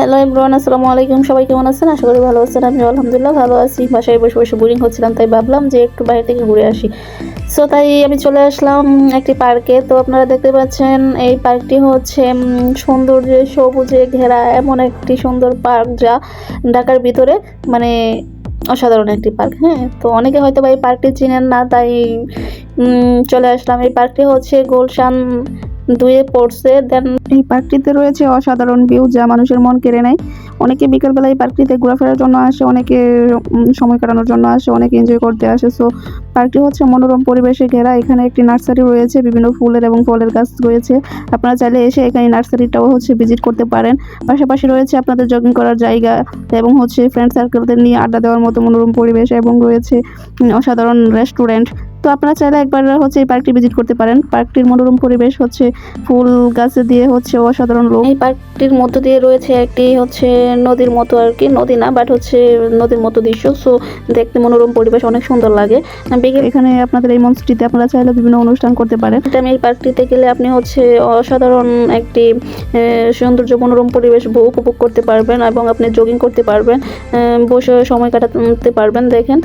Hello everyone, আসসালামু আলাইকুম। সবাই কেমন আছেন? আশা করি ভালো আছেন। আমি আলহামদুলিল্লাহ ভালো আছি। বাসায় বসে বসে বোরিং হচ্ছিলাম, তাই ভাবলাম যে একটু বাইরে থেকে ঘুরে আসি। সো তাই আমি চলে আসলাম একটি পার্কে। তো আপনারা দেখতে পাচ্ছেন এই পার্কটি হচ্ছে সৌন্দর্যে সবুজে ঘেরা এমন একটি সুন্দর পার্ক, যা ঢাকার ভিতরে মানে অসাধারণ একটি পার্ক। হ্যাঁ, তো অনেকে হয়তো বা এই পার্কটি চিনেন না, তাই চলে আসলাম। এই পার্কটি হচ্ছে গুলশান 2-এ পড়ছে। দেন এই পার্কটিতে রয়েছে অসাধারণ ভিউ, যা মানুষের মন কেড়ে নেয়। অনেকে বিকেলবেলা এই পার্কটিতে ঘোরাফেরার জন্য আসে, অনেকে সময় কাটানোর জন্য আসে, অনেকে এনজয় করতে আসে। সো পার্কটি হচ্ছে মনোরম পরিবেশে ঘেরা। এখানে একটি নার্সারি রয়েছে, বিভিন্ন ফুলের এবং ফলের গাছ রয়েছে। আপনারা চাইলে এসে এখানে নার্সারিটাও ভিজিট করতে পারেন। পাশাপাশি রয়েছে আপনাদের জগিং করার জায়গা এবং ফ্রেন্ড সার্কেলদের নিয়ে আড্ডা দেওয়ার মতো মনোরম পরিবেশ, এবং রয়েছে অসাধারণ রেস্টুরেন্ট। তো আপনারা চাইলে একবার এই পার্কটি ভিজিট করতে পারেন। পার্কটির মনোরম পরিবেশ ফুল গাছে দিয়ে অসাধারণ লোক। এই পার্কটির মধ্য দিয়ে রয়েছে একটি নদীর মতো, আর কি নদী না, বাট নদীর মতো দৃশ্য। সো দেখতে মনোরম পরিবেশ, অনেক সুন্দর লাগে। এখানে আপনাদের এই মঞ্চটিতে আপনারা চাইলে বিভিন্ন অনুষ্ঠান করতে পারেন। আমি এই পার্কটিতে গেলে আপনি অসাধারণ একটি সৌন্দর্য মনোরম পরিবেশ উপভোগ করতে পারবেন, এবং আপনি জগিং করতে পারবেন, বসে সময় কাটাতে পারবেন। দেখেন,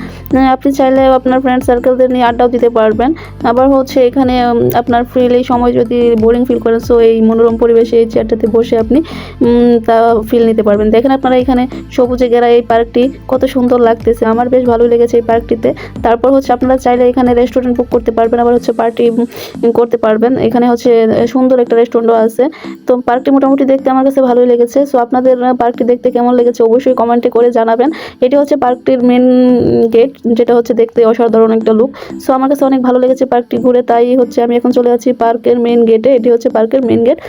আপনি চাইলে আপনার ফ্রেন্ড সার্কেলদের নিয়ে আড্ডাও দিতে পারবেন। আবার এখানে আপনার ফ্রিলি সময় যদি বোরিং ফিল করেন, সো এই মনোরম পরিবেশে এই চেয়ারটাতে বসে আপনি তা ফিল নিতে পারবেন। দেখেন আপনারা এখানে সবুজে ঘেরা এই পার্কটি কত সুন্দর লাগতেছে। আমার বেশ ভালোই লেগেছে এই পার্কটিতে। তারপর আপনারা চাইলে এখানে রেস্টুরেন্ট বুক করতে পারবেন, আবার পার্টি করতে পারবেন। এখানে সুন্দর একটা রেস্টুরেন্টও আছে। তো পার্কটি মোটামুটি দেখতে আমার কাছে ভালোই লেগেছে। সো আপনাদের পার্কটি দেখতে কেমন লেগেছে অবশ্যই কমেন্টে করে জানাবেন। এটি পার্কটির মেন গেট, যেটা দেখতে অসাধারণ একটা লুক। সো আমার কাছে অনেক ভালো লেগেছে পার্কটি ঘুরে, তাই আমি এখন চলে যাচ্ছি পার্কের মেন গেটে। এটি পার্কের মেন গেট।